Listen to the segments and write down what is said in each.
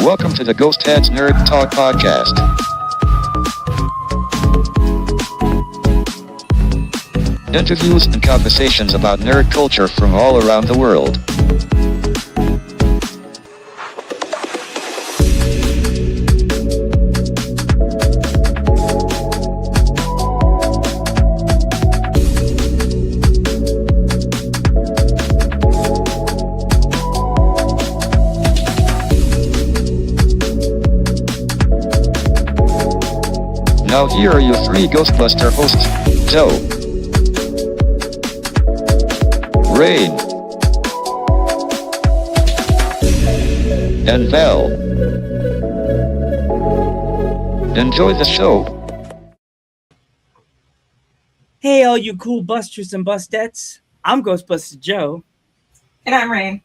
Welcome to the Ghost Heads Nerd Talk Podcast. Interviews and conversations about nerd culture from all around the world. Now here are your three Ghostbuster hosts, Joe, Rain, and Val. Enjoy the show. Hey, all you cool busters and bustettes. I'm Ghostbuster Joe. And I'm Rain.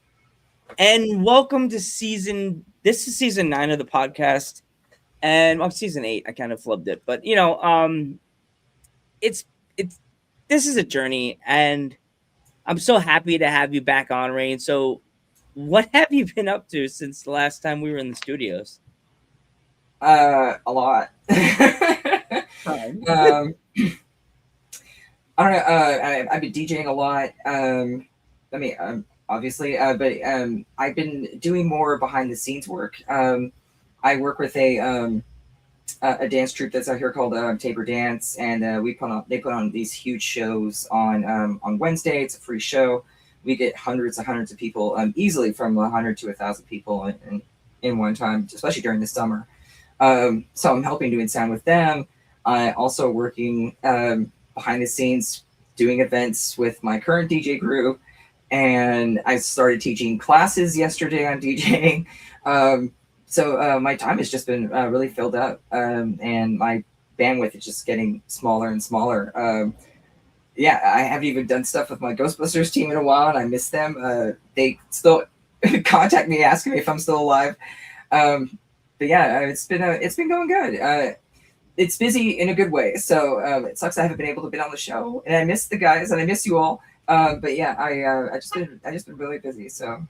And welcome to season 9 of the podcast. And season 8, I kind of flubbed it. But, it's this is a journey. And I'm so happy to have you back on, Rain. So what have you been up to since the last time we were in the studios? A lot. I don't know. I've been DJing a lot. Obviously, but I've been doing more behind the scenes work. I work with a dance troupe that's out here called Tabor Dance, and they put on these huge shows on Wednesday. It's a free show. We get hundreds of people, easily from 100 to 1,000 people in one time, especially during the summer. So I'm helping doing sound with them. I also working behind the scenes doing events with my current DJ group, and I started teaching classes yesterday on DJing. So my time has just been really filled up, and my bandwidth is just getting smaller and smaller. I haven't even done stuff with my Ghostbusters team in a while, and I miss them. They still contact me asking me if I'm still alive. But yeah, it's been going good. It's busy in a good way. So it sucks I haven't been able to be on the show, and I miss the guys, and I miss you all. But yeah, I just been really busy. So.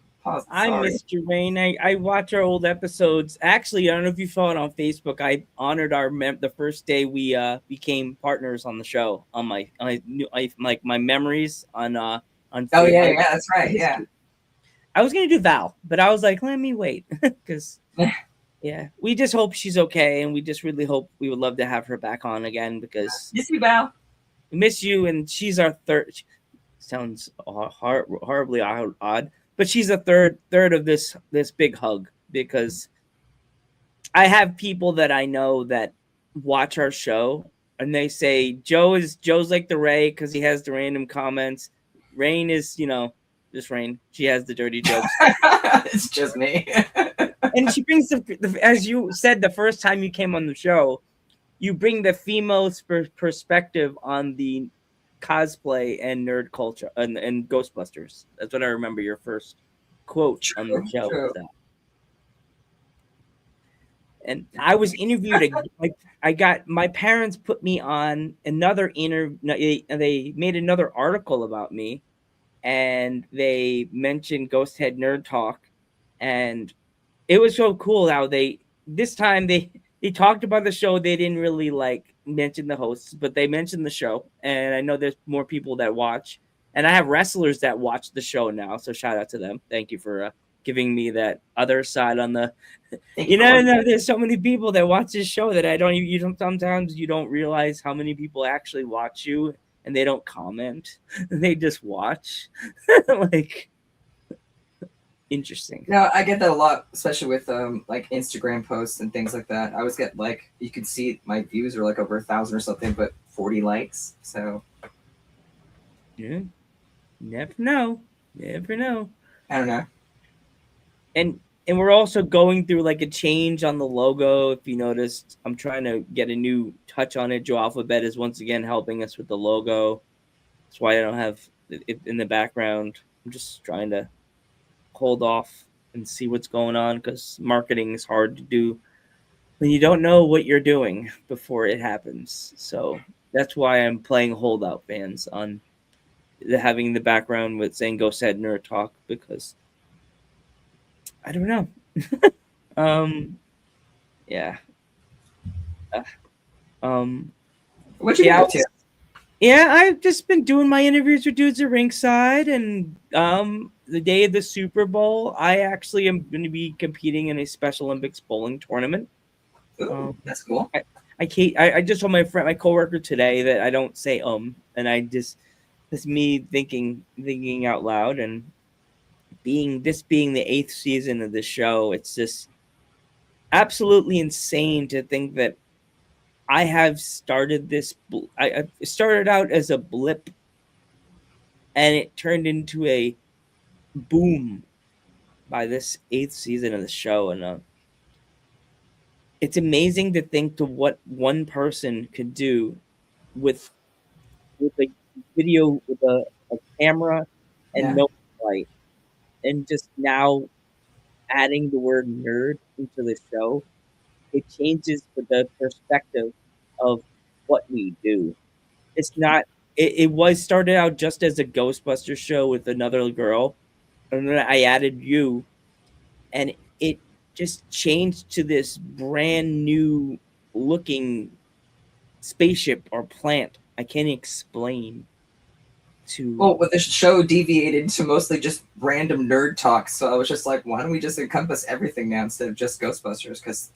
I missed you, Rain. I watch our old episodes. Actually, I don't know if you saw it on Facebook. I honored the first day we became partners on the show on my memories on Oh yeah, that's right. Yeah. I was gonna do Val, but I was like, let me wait because yeah, we just hope she's okay, and we just really hope we would love to have her back on again because miss you, Val. We miss you, and she's our third. Sounds horribly odd. But she's a third of this big hug because I have people that I know that watch our show and they say Joe's like the Ray because he has the random comments. Rain is, just Rain. She has the dirty jokes. It's just me. And she brings as you said the first time you came on the show, you bring the female perspective on the cosplay and nerd culture and Ghostbusters. That's what I remember your first quote on the show. And I was interviewed. I got my parents put me on another interview. They made another article about me, and they mentioned Ghost Head Nerd Talk, and it was so cool how this time they talked about the show. They didn't really mention the hosts, but they mentioned the show. And I know there's more people that watch. And I have wrestlers that watch the show now. So shout out to them. Thank you for giving me that other side on the... there's so many people that watch this show that sometimes you don't realize how many people actually watch you and they don't comment. They just watch. Interesting. No, I get that a lot, especially with Instagram posts and things like that. I always get you can see my views are over 1,000 or something, but 40 likes. So yeah, never know. I don't know. And we're also going through a change on the logo. If you noticed, I'm trying to get a new touch on it. Joe Alphabet is once again helping us with the logo. That's why I don't have it in the background. I'm just trying to hold off and see what's going on because marketing is hard to do when you don't know what you're doing before it happens. So that's why I'm playing holdout fans on having the background with saying Ghost Head Nerd Talk because I don't know. Yeah. Uh, um, What you been yeah, up to? yeah, I've just been doing my interviews with dudes at ringside, and the day of the Super Bowl, I actually am going to be competing in a Special Olympics bowling tournament. Ooh, Um, that's cool. I just told my coworker today that I don't say and I just it's me thinking out loud, and being the eighth season of the show, it's just absolutely insane to think that I have started this. I started out as a blip, and it turned into a boom by this eighth season of the show, and it's amazing to think to what one person could do with a video with a camera and Yeah. no light, and just now adding the word nerd into the show, it changes the perspective of what we do. It's not. It was started out just as a Ghostbuster show with another girl, and then I added you, and it just changed to this brand new looking spaceship or plant. I can't explain to. Well, with the show deviated to mostly just random nerd talk, so I was just like, why don't we just encompass everything now instead of just Ghostbusters? Because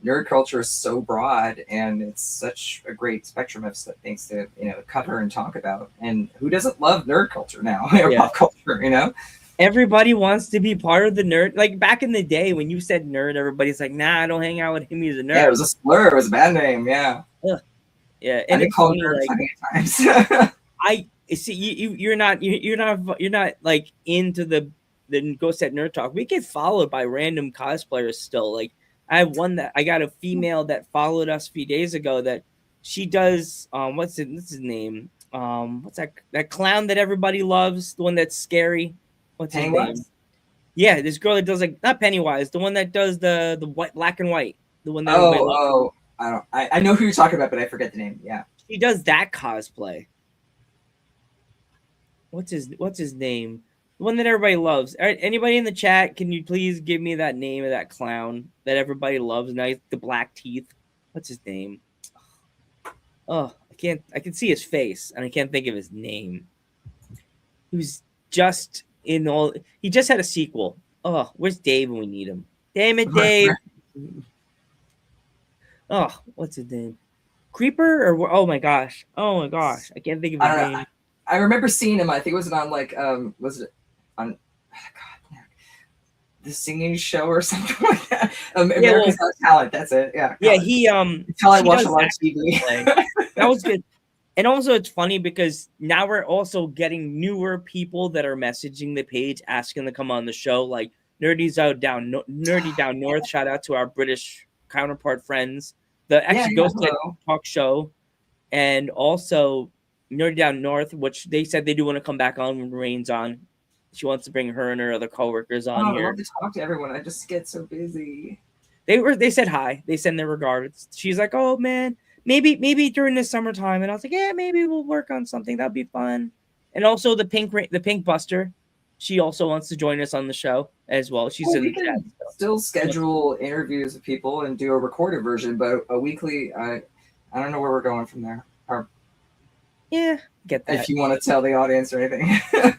nerd culture is so broad, and it's such a great spectrum of things to cover and talk about. And who doesn't love nerd culture now or Yeah. pop culture? Everybody wants to be part of the nerd. Like back in the day when you said nerd, everybody's like, "Nah, I don't hang out with him. He's a nerd." Yeah, it was a slur. It was a bad name. Yeah, Yeah, I've and been it's called funny. nerd Like plenty of times. I see you're not like into the Ghost at Nerd Talk. We get followed by random cosplayers still. Like I have one that I got a female that followed us a few days ago that she does what's his name? What's that clown that everybody loves? The one that's scary. What's his name? Pennywise? Yeah, this girl that does like not Pennywise, the one that does the white black and white. The one that everybody loves. Oh, I know who you're talking about, but I forget the name. Yeah. She does that cosplay. What's his name? The one that everybody loves. All right, anybody in the chat, can you please give me that name of that clown that everybody loves? Nice, the black teeth. What's his name? Oh, I can't. I can see his face, and I can't think of his name. He was just in all. He just had a sequel. Oh, where's Dave when we need him? Damn it, Dave. Oh, what's his name? Creeper or oh my gosh. I can't think of his name. I remember seeing him. I think it was on like was it on God, the singing show or something like that. America's Got Talent. That's it. Yeah. Yeah, he until I watched a lot of TV. That was good. And also it's funny because now we're also getting newer people that are messaging the page asking to come on the show, like Nerdy Down North. Shout out to our British counterpart friends. The Ghost Talk show, and also Nerdy Down North, which they said they do want to come back on when Rain's on. She wants to bring her and her other coworkers on here. I love to talk to everyone. I just get so busy. They said hi. They send their regards. She's like, oh man, maybe during the summertime. And I was like, yeah, maybe we'll work on something. That'd be fun. And also the Pink Buster, she also wants to join us on the show as well. She's in the chat. Still schedule interviews with people and do a recorded version, but a weekly. I don't know where we're going from there. Yeah, get that. If you want to tell the audience or anything.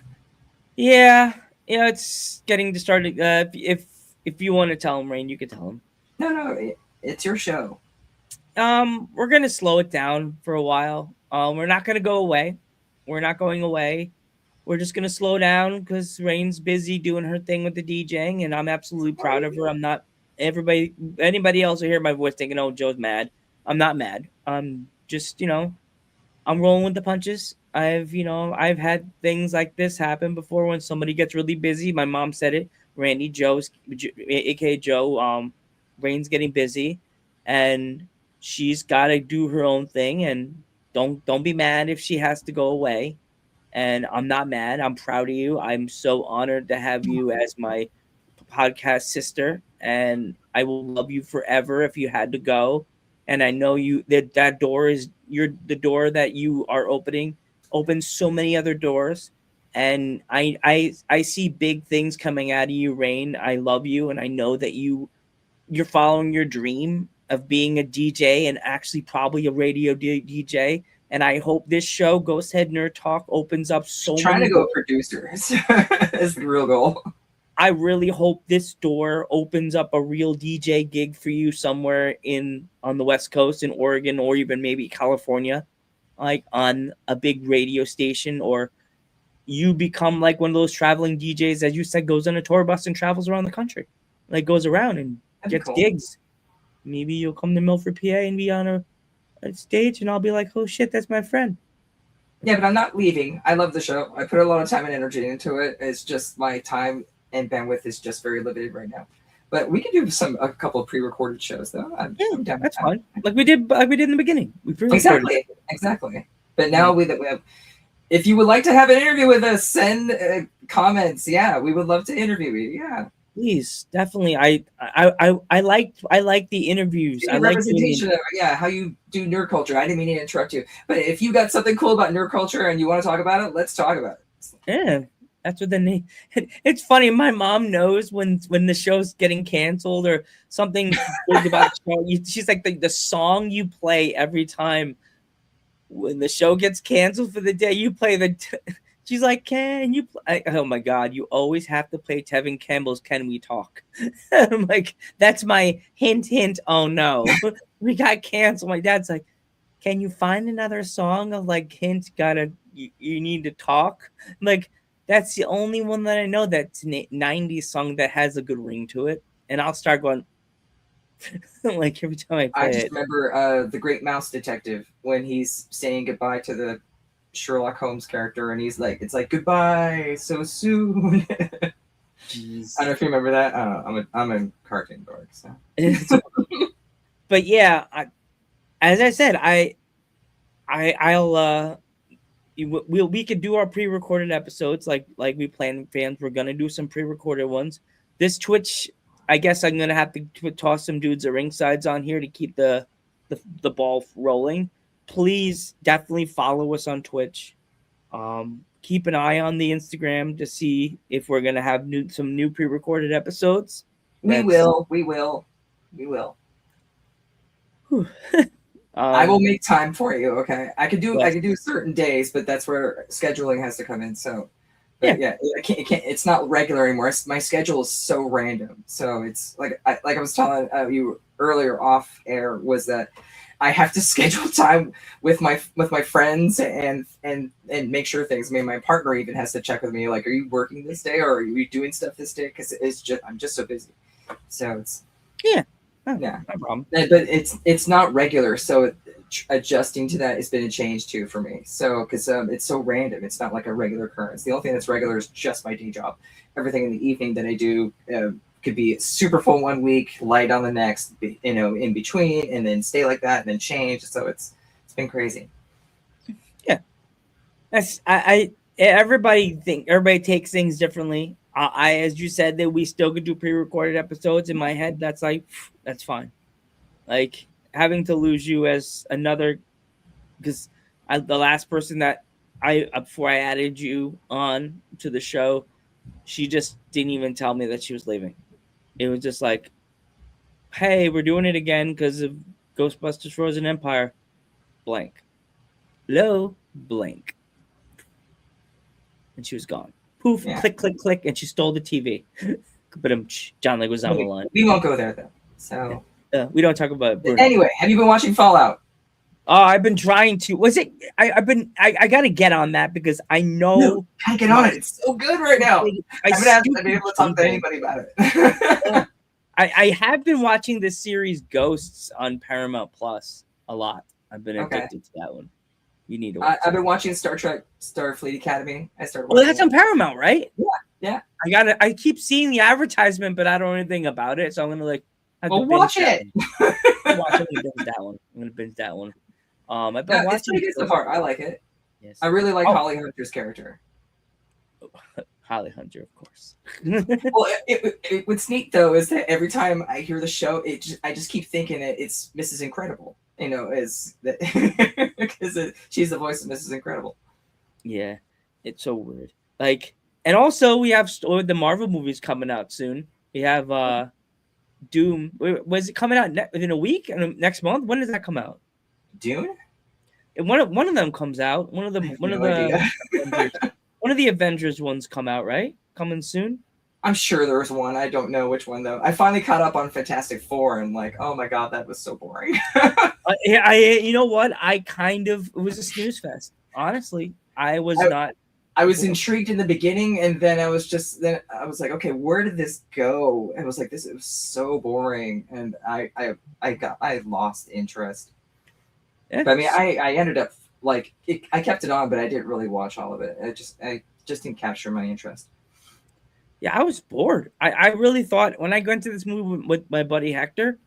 Yeah, it's getting to start. If you want to tell them, Rain, you can tell them. No, it's your show. We're gonna slow it down for a while. We're not gonna go away. We're not going away. We're just gonna slow down because Rain's busy doing her thing with the DJing, and I'm absolutely proud of her. I'm not anybody else will hear my voice thinking, "Oh, Joe's mad." I'm not mad. I'm just I'm rolling with the punches. I've had things like this happen before when somebody gets really busy. My mom said it. Randy, aka Joe, Rain's getting busy, and she's got to do her own thing. And don't be mad if she has to go away. And I'm not mad. I'm proud of you. I'm so honored to have you as my podcast sister, and I will love you forever if you had to go. And I know that door is the door that you are opening opens so many other doors. And I see big things coming out of you, Rain. I love you, and I know that you you're following your dream of being a DJ and actually probably a radio DJ. And I hope this show, Ghost Head Nerd Talk, opens up so Trying many to go doors. producer is the real goal. I really hope this door opens up a real DJ gig for you somewhere on the West Coast in Oregon or even maybe California, like on a big radio station, or you become like one of those traveling DJs, as you said, goes on a tour bus and travels around the country, like goes around and That'd be gets cool. gigs. Maybe you'll come to Milford, PA and be on a stage and I'll be like, oh shit, that's my friend. Yeah, but I'm not leaving. I love the show. I put a lot of time and energy into it. It's just my time and bandwidth is just very limited right now. But we can do a couple of pre-recorded shows though. I'm down with That's that. fine. Like we did in the beginning. We pre-recorded. Exactly. But now we have. If you would like to have an interview with us, send comments. Yeah, we would love to interview you. Yeah. Please, definitely. I like the interviews. I like representation of how you do nerd culture. I didn't mean to interrupt you, but if you got something cool about nerd culture and you want to talk about it, let's talk about it. Yeah, that's what the name. It's funny. My mom knows when the show's getting canceled or something big about the show. She's like the song you play every time when the show gets canceled for the day. You play She's like, can you play? Oh my God, you always have to play Tevin Campbell's Can We Talk? I'm like, that's my hint. Oh no, we got canceled. My dad's like, can you find another song of like hint, you need to talk? I'm like, that's the only one that I know that's an 90s song that has a good ring to it. And I'll start going, like every time I play it. Remember The Great Mouse Detective when he's saying goodbye to the Sherlock Holmes character and he's like, it's like goodbye so soon. Jeez. I don't know if you remember that. I'm a cartoon dork, so. But yeah, as I said, we could do our pre-recorded episodes like we planned. Fans, we're gonna do some pre-recorded ones. This Twitch, I guess I'm gonna have to toss some dudes at ringsides on here to keep the ball rolling. Please definitely follow us on Twitch. Keep an eye on the Instagram to see if we're gonna have some new pre-recorded episodes. We will. I will make time for you. Okay, I could do certain days, but that's where scheduling has to come in. So, yeah, I can't. It's not regular anymore. My schedule is so random. So it's like I was telling you earlier off air was that I have to schedule time with my friends and make sure things. I mean, my partner even has to check with me, like, are you working this day or are you doing stuff this day? Because I'm just so busy. So it's no problem. But it's not regular, so adjusting to that has been a change too for me. So because it's so random, it's not like a regular occurrence. The only thing that's regular is just my day job. Everything in the evening that I do. Could be super full one week, light on the next, in between, and then stay like that, and then change. So it's been crazy. Yeah, that's everybody takes things differently. As you said, that we still could do pre-recorded episodes. In my head, that's fine. Like having to lose you as another, because the last person that before I added you on to the show, she just didn't even tell me that she was leaving. It was just like, hey, we're doing it again because of Ghostbusters Frozen Empire. Blank. Hello? Blank. And she was gone. Poof, click, click, click, and she stole the TV. But John Leguizamo. We won't go there, though. So we don't talk about Bruno. Anyway, have you been watching Fallout? Oh, I've been trying to. I got to get on that because I know. No, gotta get on it. It's so good right now. I haven't been able to talk to anybody about it. I have been watching this series Ghosts on Paramount Plus a lot. I've been addicted to that one. You need to watch I've been watching Star Trek Starfleet Academy. I started watching that's on Paramount, right? Yeah. I keep seeing the advertisement, but I don't know anything about it. So I'm going to watch it. I'm going to binge that one. I'm going to binge that one. I've been watching it's pretty good so far. I like it. Yes. I really like Holly Hunter's character. Holly Hunter, of course. Well, what's neat though is that every time I hear the show, I just keep thinking it's Mrs. Incredible. Is that because she's the voice of Mrs. Incredible. Yeah, it's so weird. Like, and also we have the Marvel movies coming out soon. We have Doom. Was it coming out within a week and next month? When does that come out? Dune? And one of them comes out. One of the No idea. Avengers, one of the Avengers ones come out, right? Coming soon. I'm sure there was one. I don't know which one though. I finally caught up on Fantastic Four and like, oh my god, that was so boring. You know what? It was a snooze fest. Honestly, I was not. I was intrigued in the beginning, and then I was like, okay, where did this go? And I was like, it was so boring, and I lost interest. But I mean, I ended up like I kept it on, but I didn't really watch all of it. I just didn't capture my interest. Yeah, I was bored. I really thought when I went to this movie with my buddy Hector,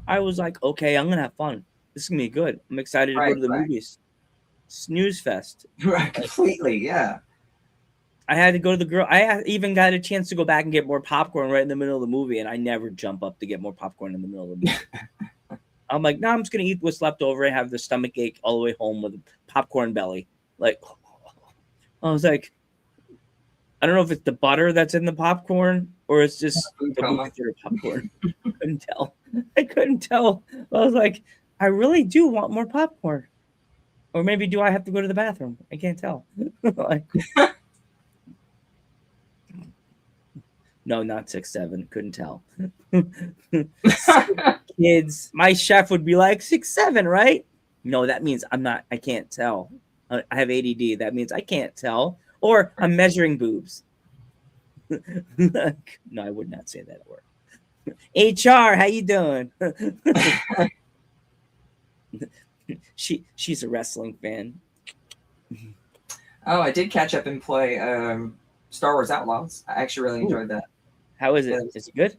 I was like, okay, I'm gonna have fun. This is gonna be good. I'm excited to go to the movies. Snooze fest. Right, completely, yeah. I had to go to the girl. I even got a chance to go back and get more popcorn right in the middle of the movie, and I never jump up to get more popcorn in the middle of the movie. I'm like, no, I'm just gonna eat what's left over and have the stomach ache all the way home with a popcorn belly. Like, I was like, I don't know if it's the butter that's in the popcorn or it's just the popcorn. I couldn't tell. I was like, I really do want more popcorn. Or maybe do I have to go to the bathroom? I can't tell. Like, no, not 6'7". Couldn't tell. Kids, my chef would be like 6'7", right? No, that means I can't tell. I have ADD. That means I can't tell. Or I'm measuring boobs. No, I would not say that word. HR, how you doing? She's a wrestling fan. Oh, I did catch up and play Star Wars Outlaws. I actually really enjoyed that. How is it? Is it good?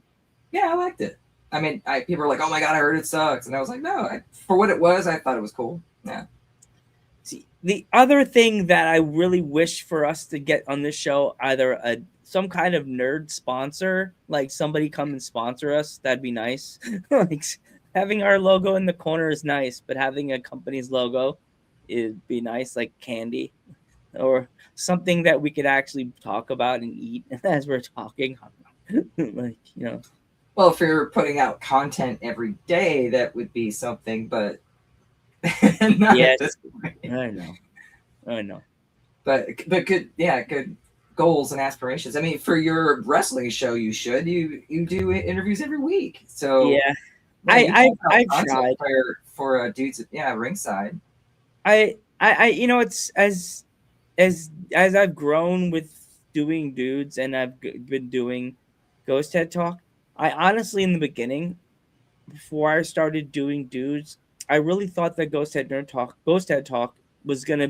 Yeah, I liked it. I mean, people were like, "Oh my god, I heard it sucks," and I was like, "No, for what it was, I thought it was cool." Yeah. See, the other thing that I really wish for us to get on this show, either some kind of nerd sponsor, like somebody come and sponsor us, that'd be nice. Like having our logo in the corner is nice, but having a company's logo it'd be nice, like candy or something that we could actually talk about and eat as we're talking. Like, you know. Well, if you're putting out content every day, that would be something, but yes, I know. But good, yeah, good goals and aspirations. I mean, for your wrestling show, you do interviews every week. So yeah, I've tried for dudes, yeah, ringside. I you know, it's as I've grown with doing dudes and I've been doing Ghost Head Talk. I honestly, in the beginning, before I started doing dudes, I really thought that Ghost Head Talk was gonna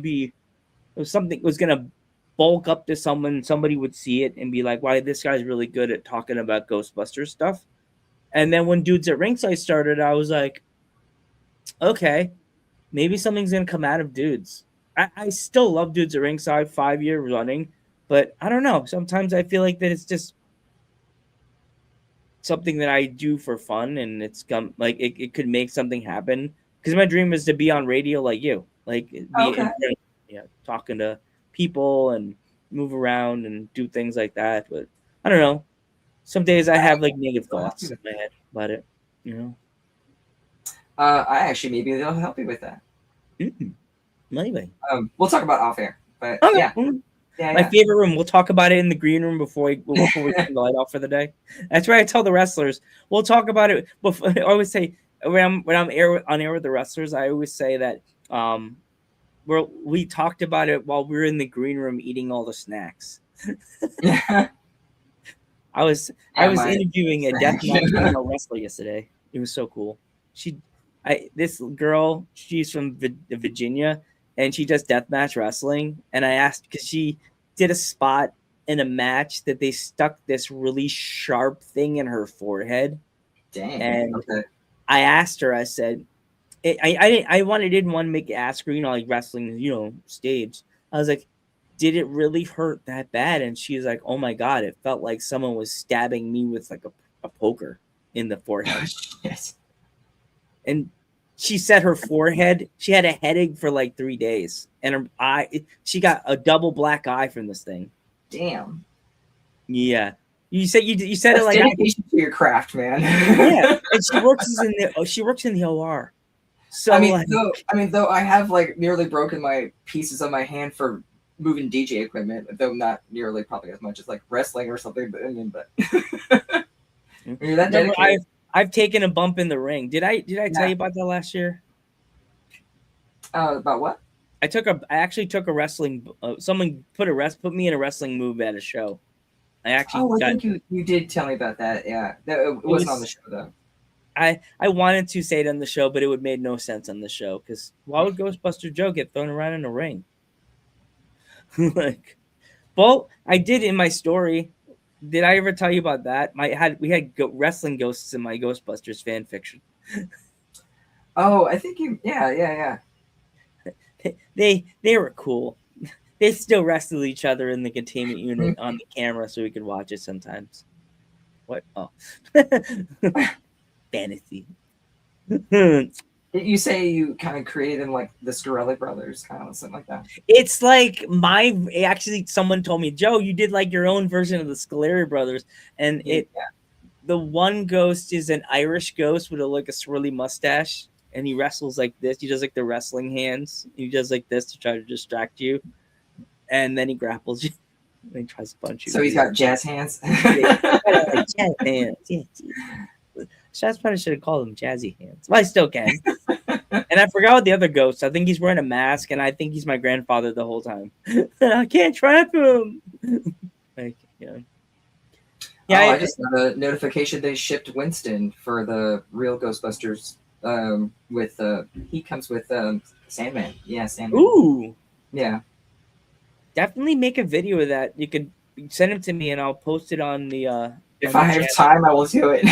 bulk up to someone. Somebody would see it and be like, "Wow, this guy's really good at talking about Ghostbusters stuff." And then when Dudes at Ringside started, I was like, "Okay, maybe something's gonna come out of Dudes." I still love Dudes at Ringside, 5 year running, but I don't know. Sometimes I feel like that it's just something that I do for fun, and it's like it could make something happen. Because my dream is to be on radio like you, like talking to people and move around and do things like that. But I don't know. Some days I have like negative thoughts in my head about it. You know. I actually maybe they'll help you with that. Maybe. We'll talk about off air, but okay. Yeah. My favorite room. We'll talk about it in the green room before we turn the light off for the day. That's where I tell the wrestlers. We'll talk about it. Before, I always say when I'm on air with the wrestlers, I always say that we talked about it while we were in the green room eating all the snacks. I was interviewing a deathmatch wrestler yesterday. It was so cool. This girl, she's from Virginia. And she does deathmatch wrestling. And I asked, because she did a spot in a match that they stuck this really sharp thing in her forehead. Dang. And okay. I asked her, I said, I didn't want to make it ask her, you know, like wrestling, you know, stage. I was like, did it really hurt that bad? And she's like, oh my God, it felt like someone was stabbing me with like a poker in the forehead. Yes. And she said her forehead, she had a headache for like 3 days. And her eye, she got a double black eye from this thing. Damn. Yeah. You said you said That's it like dedication to your craft, man. yeah, and she works in the OR. So I mean, like, though I have like nearly broken my pieces of my hand for moving DJ equipment, though not nearly probably as much as like wrestling or something. But I mean, but when you're that no, but dedicated, I've taken a bump in the ring. Did I tell yeah. you about that last year? About what? I actually took a wrestling. Someone put me in a wrestling move at a show. I actually Oh, I got. think you did tell me about that. Yeah, it wasn't on the show though. I wanted to say it on the show, but it would made no sense on the show because why would Ghostbuster Joe get thrown around in a ring? Like, well, I did in my story. Did I ever tell you about that? We had wrestling ghosts in my Ghostbusters fan fiction. Oh, I think you. Yeah. They were cool. They still wrestled each other in the containment unit on the camera so we could watch it sometimes. What? Oh, fantasy. You say you kind of created them like the Scarelli brothers, kind of something like that. It's like actually someone told me, Joe, you did like your own version of the Scaleri brothers, and the one ghost is an Irish ghost with like a swirly mustache, and he wrestles like this. He does like the wrestling hands. He does like this to try to distract you, and then he grapples you. And he tries to punch you. So he's got jazz hands. Like jazz hands. Yeah. That's why I should have called him Jazzy Hands. Well, I still can. And I forgot what the other ghost. I think he's wearing a mask, and I think he's my grandfather the whole time. I can't trap him. Like, yeah. Yeah, I just got a notification they shipped Winston for the real Ghostbusters. He comes with Sandman. Yeah, Sandman. Ooh. Yeah. Definitely make a video of that. You could send it to me, and I'll post it on the. If I have time, I will do it.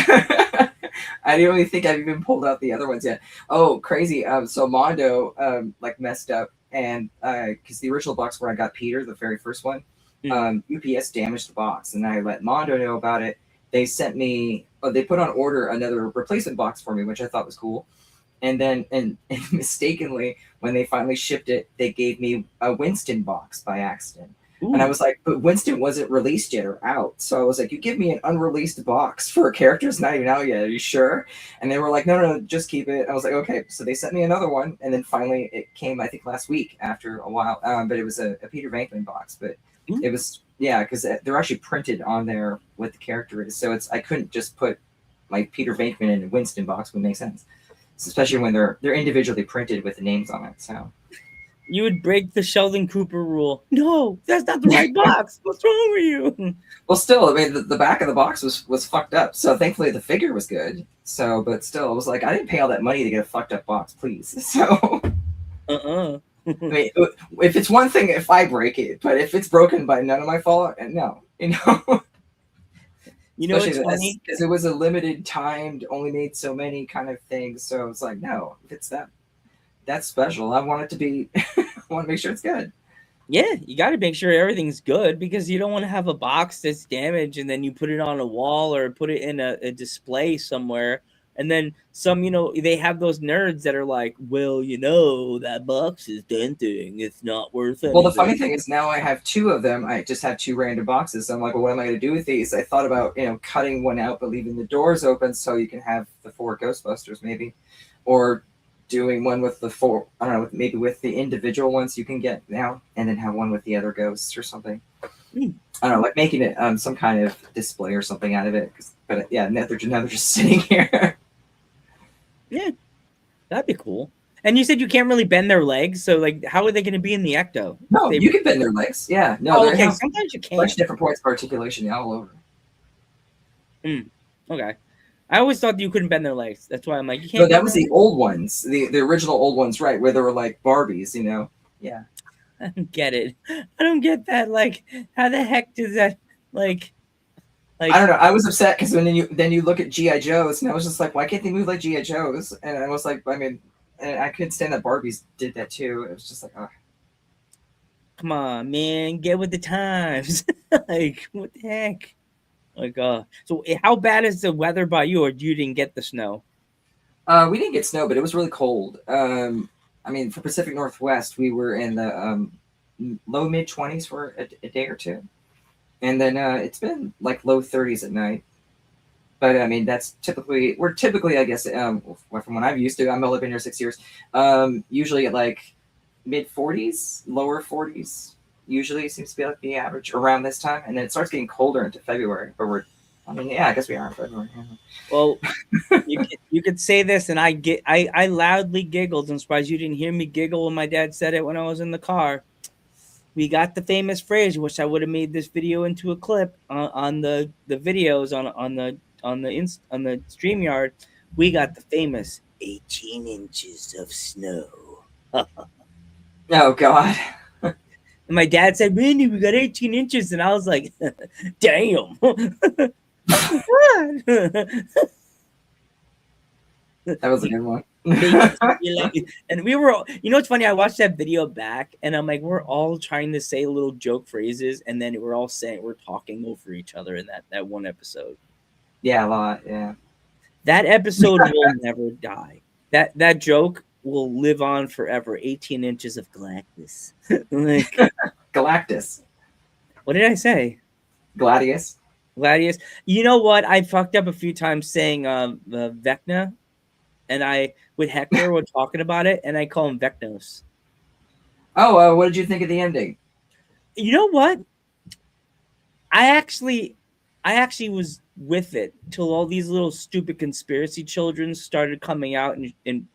I don't even think I've even pulled out the other ones yet. Oh, crazy! So Mondo like messed up, and because the original box where I got Peter, the very first one, UPS damaged the box, and I let Mondo know about it. They sent me. They put on order another replacement box for me, which I thought was cool. And then, and mistakenly, when they finally shipped it, they gave me a Winston box by accident. Ooh. And I was like, but Winston wasn't released yet or out. So I was like, you give me an unreleased box for a character that's not even out yet. Are you sure? And they were like, no, just keep it. I was like, okay. So they sent me another one. And then finally it came, I think, last week after a while. But it was a Peter Venkman box. But it was, because they're actually printed on there what the character is. So I couldn't just put my Peter Venkman in a Winston box. It would make sense. Especially when they're individually printed with the names on it. So you would break the Sheldon Cooper rule. No, that's not the right box. What's wrong with you? Well, still, I mean, the back of the box was fucked up. So thankfully the figure was good. So, but still, I was like, I didn't pay all that money to get a fucked up box, please. So, I mean, if it's one thing if I break it, but if it's broken by none of my fault, no, You know what's funny? Because it was a limited timed, only made so many kind of thing. So it's like, no, if it's that's special. I want it to be. I want to make sure it's good. Yeah, you got to make sure everything's good because you don't want to have a box that's damaged and then you put it on a wall or put it in a display somewhere. And then they have those nerds that are like, well, that box is denting. It's not worth it. Well, the funny thing is now I have two of them. I just have two random boxes. So I'm like, well, what am I going to do with these? I thought about, cutting one out, but leaving the doors open so you can have the 4 Ghostbusters maybe. Or doing one with the 4, I don't know, maybe with the individual ones you can get now and then have one with the other ghosts or something. I don't know, like making it some kind of display or something out of it. But yeah, now they're just sitting here. Yeah, that'd be cool. And you said you can't really bend their legs, so like, how are they going to be in the ecto? No, you can bend their legs. Yeah, no. Okay, sometimes you can. A bunch of different points of articulation all over. Okay, I always thought you couldn't bend their legs. That's why I'm like, you can't. No, that was the old ones, the original old ones, right? Where they were like Barbies, Yeah. I don't get it. I don't get that. Like, how the heck does that like? I don't know. I was upset because then you look at G.I. Joes, and I was just like, why can't they move like G.I. Joes? And I was like, I mean, and I couldn't stand that Barbies did that too. It was just like, oh. Come on, man, get with the times. Like, what the heck? Like, so how bad is the weather by you, or you didn't get the snow? We didn't get snow, but it was really cold. I mean, for Pacific Northwest, we were in the low mid 20s for a day or two. And then it's been like low 30s at night. But I mean, we're typically, I guess, from what I'm used to, I've only been here 6 years, usually at like mid 40s, lower 40s, usually seems to be like the average around this time. And then it starts getting colder into February. But I guess we are in February. Yeah. Well, you could say this, and I loudly giggled. I'm surprised you didn't hear me giggle when my dad said it when I was in the car. We got the famous phrase, which I would have made this video into a clip on the videos on the StreamYard. We got the famous 18 inches of snow. Oh God. And my dad said, "Randy, we got 18 inches," and I was like, "Damn." That was a good one. And we were, it's funny. I watched that video back, and I'm like, we're all trying to say little joke phrases, and then we're talking over each other in that one episode. Yeah, a lot. Yeah. That episode will never die. That joke will live on forever. 18 inches of Galactus. Like, Galactus. What did I say? Gladius. Gladius. You know what? I fucked up a few times saying Vecna. And I, with Hector, we're talking about it, and I call him Vecnos. Oh, what did you think of the ending? You know what? I actually was with it till all these little stupid conspiracy children started coming out and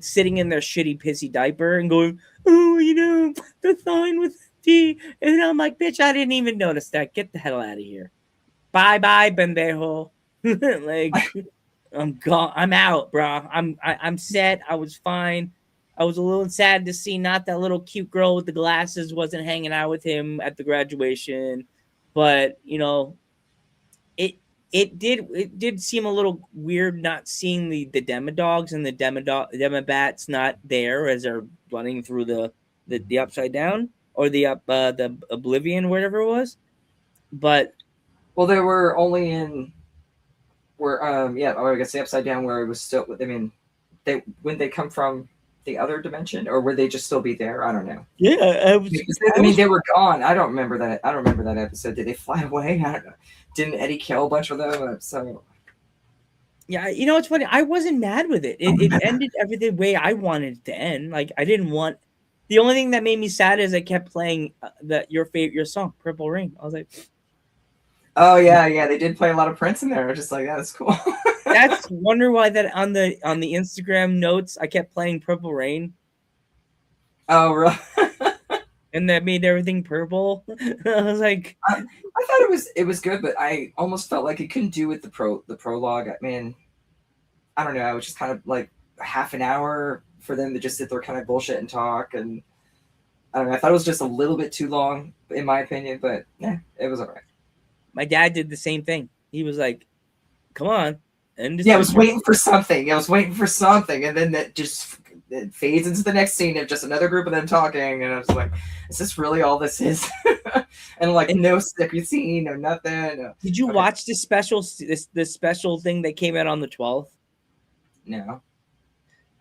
sitting in their shitty pissy diaper and going, "Oh, the sign with D," and I'm like, "Bitch, I didn't even notice that. Get the hell out of here. Bye, pendejo." Like. I'm gone. I'm out, bro. I'm set. I was fine. I was a little sad to see not that little cute girl with the glasses wasn't hanging out with him at the graduation, but it did seem a little weird not seeing the Demodogs and the Demobats not there as they're running through the upside down or the Oblivion, whatever it was. But they were only in. I guess the upside down where it was still. I mean, when they come from the other dimension, or would they just still be there? I don't know. Yeah, they were gone. I don't remember that. I don't remember that episode. Did they fly away? I don't know. Didn't Eddie kill a bunch of them? So. Yeah, it's funny. I wasn't mad with it. It ended everything the way I wanted it to end. Like I didn't want. The only thing that made me sad is I kept playing your song, Purple Rain. I was like. Oh yeah, they did play a lot of Prince in there. I was just like, that's cool. That's wonder why that on the Instagram notes I kept playing Purple Rain. Oh really? And that made everything purple. I was like, I thought it was good, but I almost felt like it couldn't do with the prologue. I mean, I don't know. I was just kind of like half an hour for them to just sit there, kind of bullshit and talk, and I don't know. I thought it was just a little bit too long, in my opinion. But yeah, it was alright. My dad did the same thing. He was like, "Come on." And I was waiting for something. And then it fades into the next scene of just another group of them talking. And I was like, "Is this really all this is?" And like, no secret scene or nothing. No. Did you watch the special thing that came out on the 12th? No.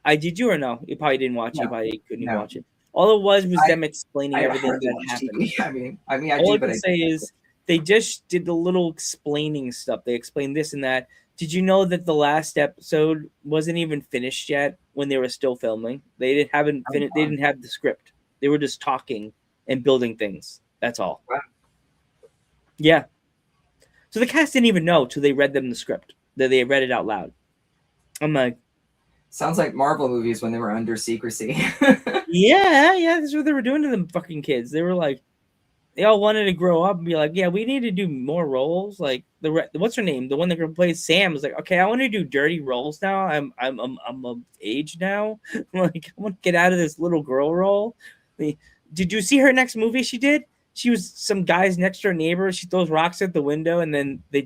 Did you or no? You probably didn't watch it. You probably couldn't watch it. All it was them explaining everything that happened. I mean, all I can say is. They just did the little explaining stuff. They explained this and that. Did you know that the last episode wasn't even finished yet when they were still filming? They didn't have the script. They were just talking and building things. That's all. Wow. Yeah. So the cast didn't even know till they read them the script. They read it out loud. I'm like, sounds like Marvel movies when they were under secrecy. yeah. That's what they were doing to them fucking kids. They were like. They all wanted to grow up and be like, yeah, we need to do more roles. Like what's her name? The one that plays Sam was like, okay, I want to do dirty roles now. I'm of age now. Like I want to get out of this little girl role. Did you see her next movie she did? She was some guy's next door neighbor. She throws rocks at the window, and then the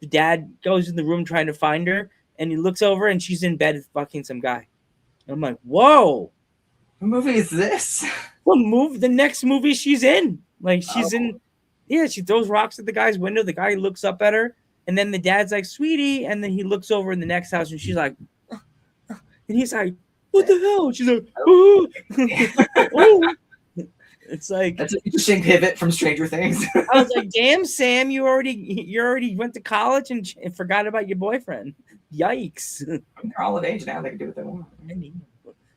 dad goes in the room trying to find her, and he looks over and she's in bed fucking some guy. And I'm like, whoa. What movie is this? The next movie she's in. Like she's in. Yeah, she throws rocks at the guy's window. The guy looks up at her, and then the dad's like, "Sweetie," and then he looks over in the next house, and she's like, and he's like, "What the hell?" She's like, "Oh." It's like That's an interesting pivot from Stranger Things. I was like, damn, Sam, you already went to college and forgot about your boyfriend. Yikes. They're all of age now. They can do what they want.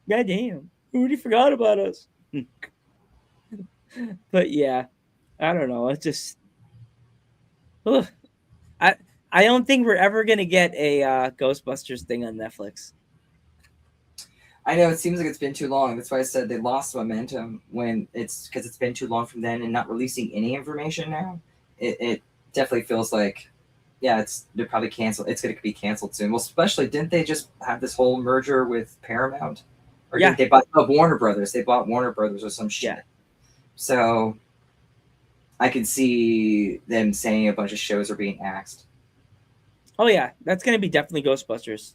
God damn. We already forgot about us. But yeah, I don't know. It's just ugh. I don't think we're ever gonna get a Ghostbusters thing on Netflix. I know it seems like it's been too long. That's why I said they lost momentum when it's because it's been too long from then and not releasing any information now. It definitely feels like, yeah, they're probably canceled. It's going to be canceled soon. Well, especially didn't they just have this whole merger with Paramount, or Yeah. did they buy Warner Brothers? They bought Warner Brothers or some shit. Yeah. So I could see them saying a bunch of shows are being axed. Oh yeah, that's gonna be definitely Ghostbusters.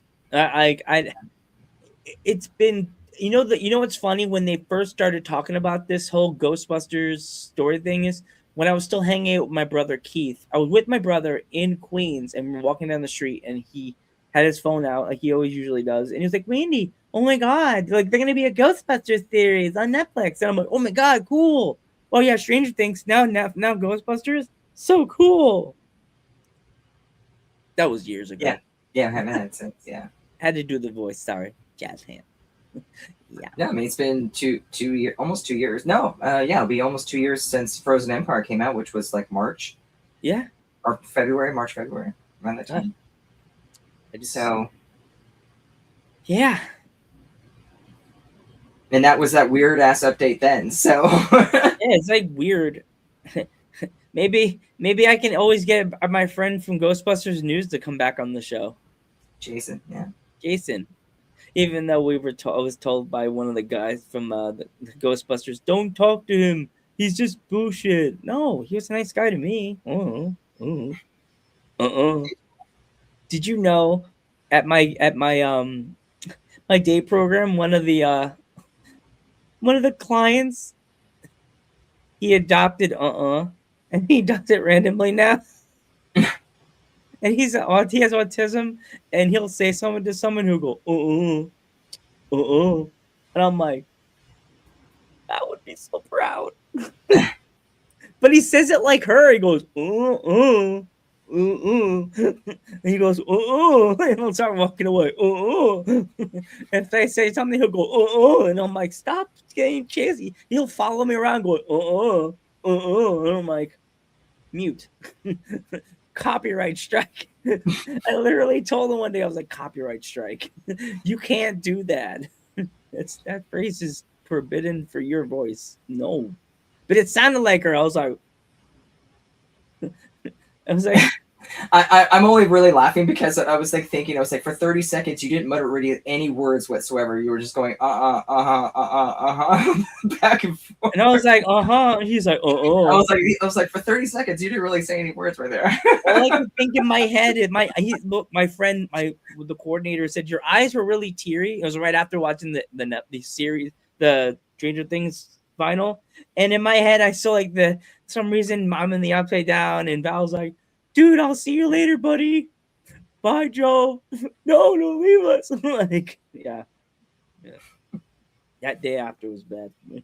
It's been you know what's funny when they first started talking about this whole Ghostbusters story thing is when I was still hanging out with my brother Keith. I was with my brother in Queens and we were walking down the street and he had his phone out like he always usually does and he was like, Randy, oh my god, like they're gonna be a Ghostbusters series on Netflix. And I'm like, oh my god, cool. Oh yeah, Stranger Things now Ghostbusters, so cool. That was years ago. Yeah, I haven't had since. Yeah. Had to do the voice. Sorry, jazz hand. Yeah. Yeah, I mean it's been two years, almost 2 years. No, yeah, it'll be almost 2 years since Frozen Empire came out, which was like March Yeah. or February, around that time. So Yeah. and that was that weird ass update then. So Yeah, it's like weird. maybe I can always get my friend from Ghostbusters News to come back on the show. Jason, yeah. Jason. Even though I was told by one of the guys from the Ghostbusters, don't talk to him. He's just bullshit. No, he was a nice guy to me. Did you know at my my day program, one of the clients, he adopted and he does it randomly now. And he has autism, and he'll say something to someone who'll go, and I'm like, that would be so proud. But he says it like her. He goes, and he goes, and he'll start walking away, If I say something, he'll go, and I'm like, stop getting chasey. He'll follow me around, going, and I'm like, mute. Copyright strike. I literally told him one day, I was like, copyright strike. You can't do that. That phrase is forbidden for your voice. No. But it sounded like her. I was like, I'm only really laughing because I was like thinking, I was like, for 30 seconds, you didn't mutter really any words whatsoever. You were just going, back and forth. And I was like, And he's like, I was like, for 30 seconds, you didn't really say any words right there. All I can think in my head is my friend, the coordinator said your eyes were really teary. It was right after watching the series, the Stranger Things final, and in my head I saw like some reason Mom in the Upside Down, and Val's like, dude, I'll see you later, buddy. Bye, Joe. No, don't leave us. I'm like, yeah. That day after was bad for me.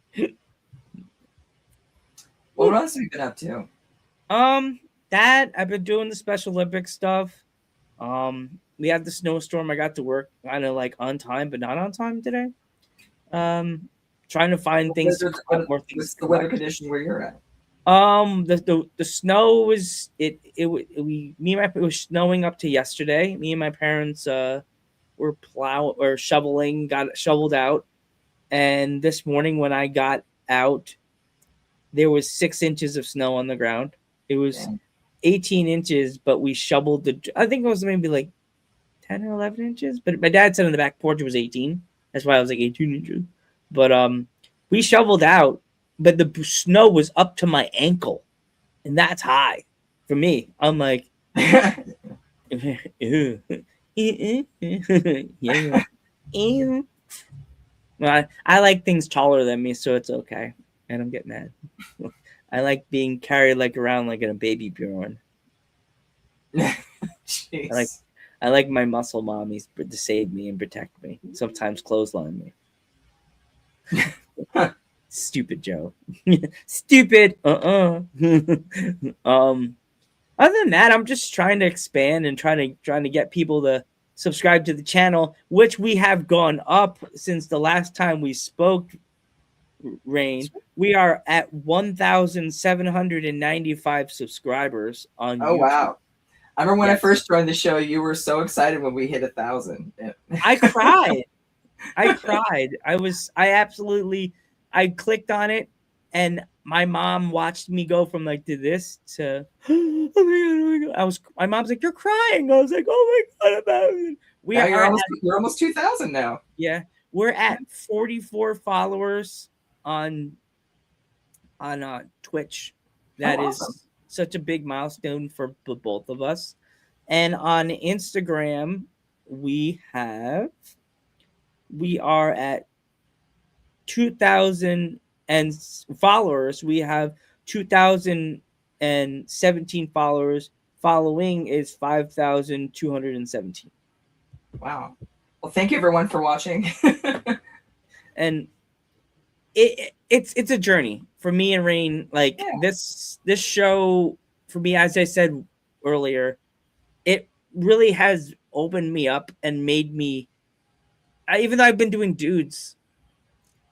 What else have you been up to? That I've been doing the Special Olympics stuff. We had the snowstorm. I got to work kind of like on time, but not on time today. Trying to find things. What's the weather condition where you're at? The snow was it was snowing up to yesterday. Me and my parents were shoveling, got it shoveled out, and this morning when I got out, there was 6 inches of snow on the ground. It was 18 inches, but we shoveled I think it was maybe like 10 or 11 inches. But my dad said on the back porch it was 18. That's why I was like 18 inches. But we shoveled out, but the snow was up to my ankle, and that's high for me. I'm like, yeah. Well, I like things taller than me, so it's okay. I don't get mad. I like being carried around like in a baby Bjorn. I like my muscle mommies to save me and protect me. Sometimes clothesline me. Stupid Joe. Stupid. Other than that, I'm just trying to expand and trying to get people to subscribe to the channel, which we have gone up since the last time we spoke. Rain, we are at 1,795 subscribers on Oh YouTube. wow! I remember when I Yes. first joined the show, you were so excited when we hit 1,000. I cried. I clicked on it, and my mom watched me go from like to this to oh my god. My mom's like, "You're crying." I was like, "Oh my god, about it." Now you're almost 2,000 now. Yeah, we're at 44 followers on Twitch. That is awesome. such a big milestone for both of us. And on Instagram, we are at 2,000 and followers. We have 2,017 followers. Following is 5,217. Wow. Well, thank you everyone for watching. And it's a journey for me and Rain. Like this show for me, as I said earlier, it really has opened me up and made me. Even though I've been doing dudes,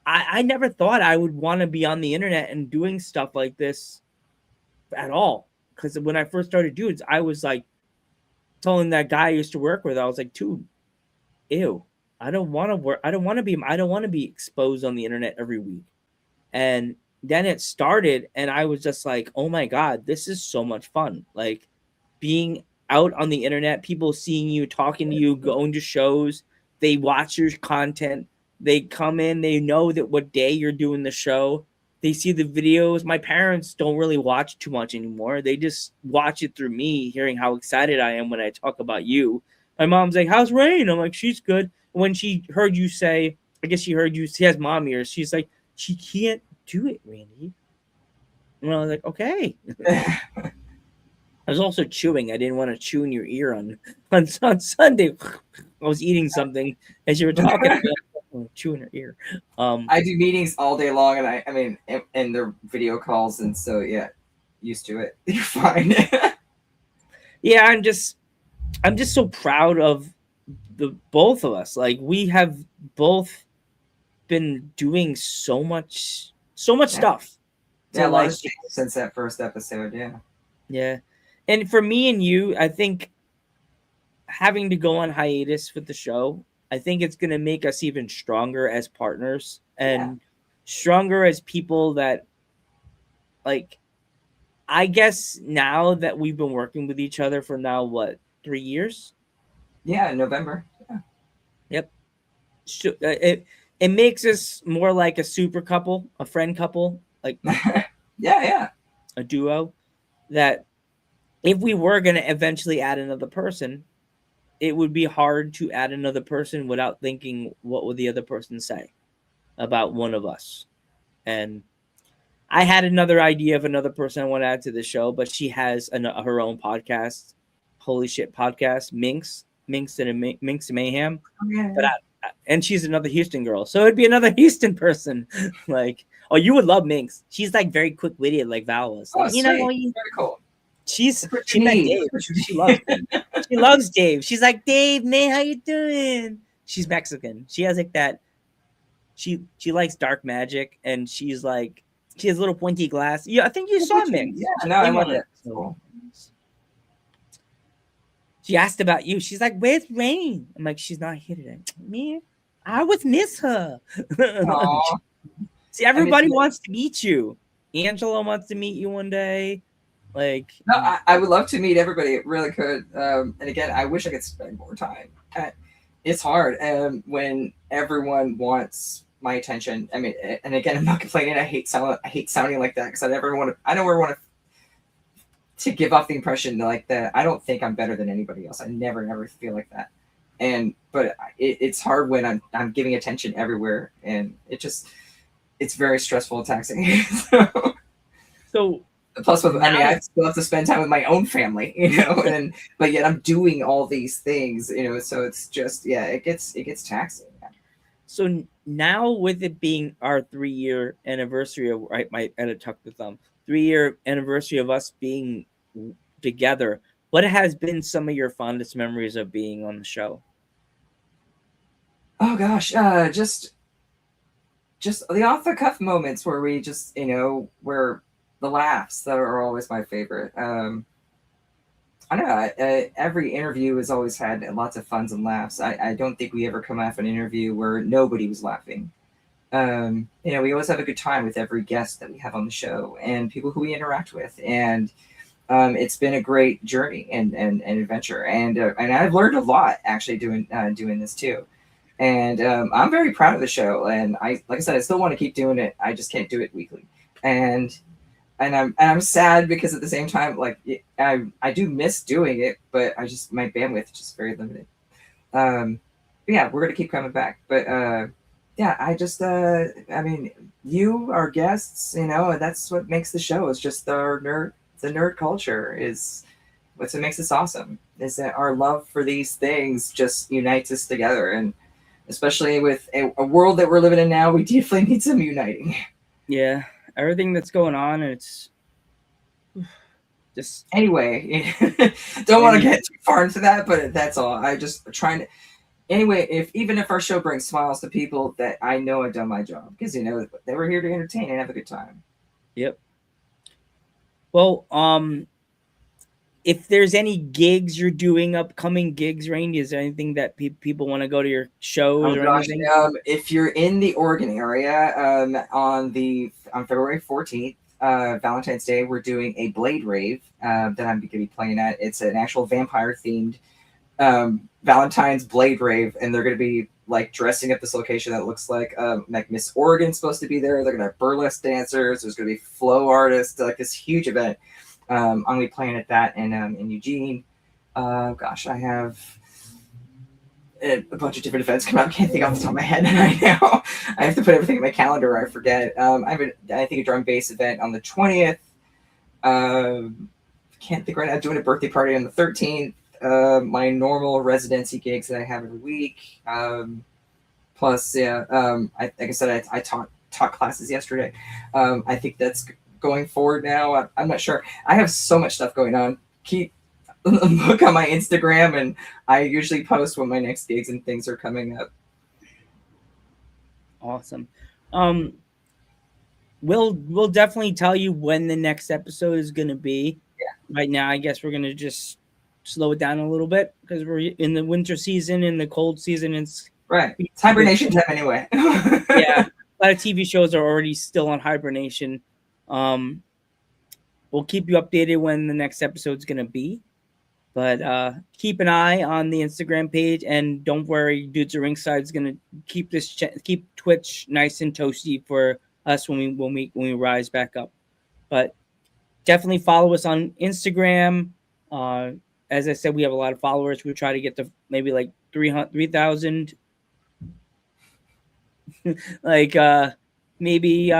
I never thought I would want to be on the internet and doing stuff like this at all. Because when I first started dudes, I was like telling that guy I used to work with, I was like, dude, ew. I don't want to work. I don't want to be exposed on the internet every week. And then it started, and I was just like, oh my God, this is so much fun. Like being out on the internet, people seeing you, talking to you, going to shows, they watch your content, they come in, they know that what day you're doing the show, they see the videos. My parents don't really watch too much anymore. They just watch it through me, hearing how excited I am when I talk about you. My mom's like, how's Rain? I'm like, she's good. When she heard you say, I guess she heard you, she has mom ears. She's like, she can't do it, Randy. And I was like, okay. I was also chewing. I didn't want to chew in your ear on Sunday. I was eating something as you were talking. Chew in her ear. I do meetings all day long, and I mean, and they're video calls, and so yeah, used to it. You're fine. Yeah, I'm just so proud of the both of us. Like we have both been doing so much stuff. Yeah, like since that first episode, yeah. And for me and you, I think having to go on hiatus with the show, I think it's going to make us even stronger as partners and stronger as people that, like, I guess now that we've been working with each other for now, what, 3 years? Yeah, November. Yeah. Yep. So, it makes us more like a super couple, a friend couple, like yeah, a duo. That if we were going to eventually add another person, it would be hard to add another person without thinking what would the other person say about one of us. And I had another idea of another person I want to add to the show, but she has her own podcast, Holy Shit Podcast, Minx and Mayhem. Oh, yeah. But and she's another Houston girl, so it'd be another Houston person. Like, oh, you would love Minx. She's like very quick witted, like Val was. Like, very cool. She met Dave. She loves Dave. She loves Dave. She's like, Dave, man, how you doing? She's Mexican. She has like that. She likes dark magic, and she's like, she has little pointy glass. Yeah, I think you saw Minx. Yeah, no, I love it. Cool. She asked about you. She's like, where's Rain? I'm like, she's not here today. Man, I would miss her. See, everybody wants to meet you. Angela wants to meet you one day. Like, no, I would love to meet everybody. It really could. And again, I wish I could spend more time. It's hard when everyone wants my attention. I mean, and again, I'm not complaining. I hate sounding like that because I don't ever want to give off the impression like that. I don't think I'm better than anybody else. I never feel like that. But it's hard when I'm giving attention everywhere, and it's very stressful and taxing. so plus, I still have to spend time with my own family, but yet I'm doing all these things, so it's just, it gets taxing. So now with it being our 3-year anniversary of right, my edit tuck the thumb 3-year anniversary of us being together, what has been some of your fondest memories of being on the show? Oh gosh, just the off the cuff moments where we just, where the laughs that are always my favorite. I don't know. Every interview has always had lots of funs and laughs. I don't think we ever come off an interview where nobody was laughing. We always have a good time with every guest that we have on the show and people who we interact with. And it's been a great journey and adventure. And I've learned a lot actually doing this too. And I'm very proud of the show. And like I said, I still want to keep doing it. I just can't do it weekly. And I'm sad because at the same time, like I do miss doing it, but my bandwidth is just very limited. But yeah, we're gonna keep coming back. But yeah, I mean, you are guests, and that's what makes the show. It's just the nerd culture is what makes us awesome. Is that our love for these things just unites us together, and especially with a world that we're living in now, we definitely need some uniting. Yeah, everything that's going on, it's just Anyway, don't want to get too far into that, but that's all. I just trying to. Anyway, even if our show brings smiles to people, that I know I've done my job because they were here to entertain and have a good time. Yep. Well, if there's any gigs you're doing, upcoming gigs, Randy, is there anything that people want to go to your shows or anything? If you're in the Oregon area, on February 14th, Valentine's Day, we're doing a Blade Rave that I'm going to be playing at. It's an actual vampire themed Valentine's Blade Rave, and they're going to be like dressing up this location that looks like Miss Oregon's supposed to be there. They're going to have burlesque dancers. There's going to be flow artists, like this huge event. I'm going to be playing at that in Eugene. Gosh, I have a bunch of different events come out. I can't think off the top of my head right now. I have to put everything in my calendar or I forget. I think a drum bass event on the 20th. Can't think right now. Doing a birthday party on the 13th. My normal residency gigs that I have every week. Plus, yeah, like I said, I taught classes yesterday. I think that's going forward now. I'm not sure. I have so much stuff going on. Look on my Instagram, and I usually post when my next gigs and things are coming up. Awesome. We'll definitely tell you when the next episode is going to be. Yeah. Right now, I guess we're going to just slow it down a little bit because we're in the winter season and the cold season. It's hibernation time anyway. Yeah, a lot of TV shows are already still on hibernation. We'll keep you updated when the next episode's going to be. But keep an eye on the Instagram page, and don't worry, Dudes at Ringside is going to keep Twitch nice and toasty for us when we rise back up. But definitely follow us on Instagram. As I said, we have a lot of followers. We try to get to maybe like 3,000. Maybe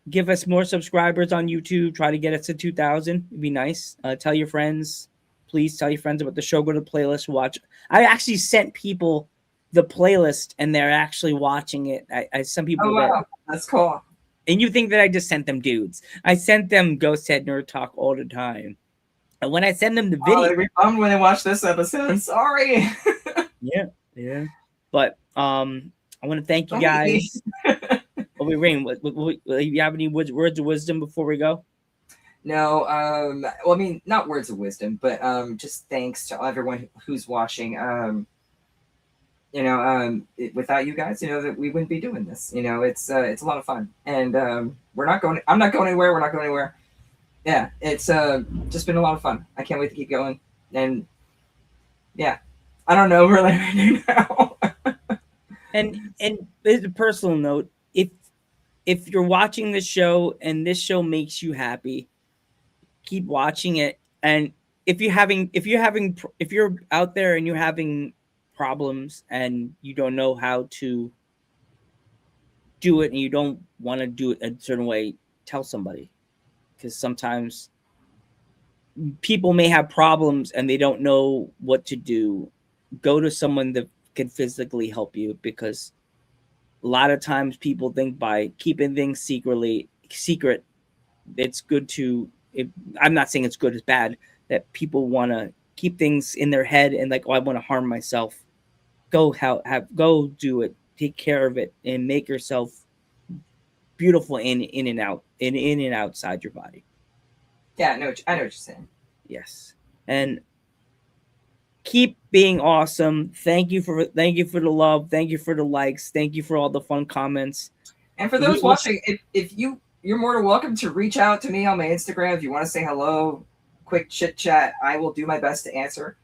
give us more subscribers on YouTube. Try to get us to 2,000. It'd be nice. Tell your friends. Please tell your friends about the show. Go to the playlist. Watch. I actually sent people the playlist, and they're actually watching it. I some people. Oh, wow. That's cool. And you think that I just sent them dudes? I sent them Ghost Head Nerd Talk all the time. And when I send them the video, they'd be bummed when they watch this episode. I'm sorry. Yeah. But I want to thank you guys. Rain, you have any words of wisdom before we go? No, well, I mean, not words of wisdom, but just thanks to everyone who's watching. Without you guys, that we wouldn't be doing this. It's a lot of fun, and I'm not going anywhere. We're not going anywhere. Yeah, it's just been a lot of fun. I can't wait to keep going, and yeah, I don't know really right now. and as a personal note, if you're watching this show and this show makes you happy, keep watching it. And if you're out there and you're having problems and you don't know how to do it and you don't want to do it a certain way, tell somebody, because sometimes people may have problems and they don't know what to do. Go to someone that can physically help you, because a lot of times people think by keeping things secret, it's good to. I'm not saying it's good as bad that people want to keep things in their head and like, oh, I want to harm myself. Go go do it. Take care of it and make yourself beautiful in and out, in and outside your body. Yeah, I know what you're saying. Yes, and keep being awesome. Thank you for the love. Thank you for the likes. Thank you for all the fun comments. And for those watching, if you're more than welcome to reach out to me on my Instagram if you want to say hello, quick chit chat. I will do my best to answer.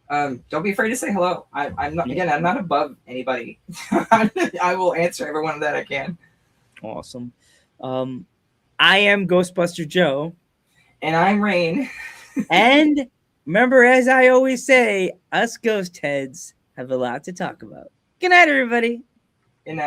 Don't be afraid to say hello. I'm not above anybody. I will answer everyone that I can. Awesome. I am Ghostbuster Joe. And I'm Rain. And remember, as I always say, us ghost heads have a lot to talk about. Good night, everybody. Good night.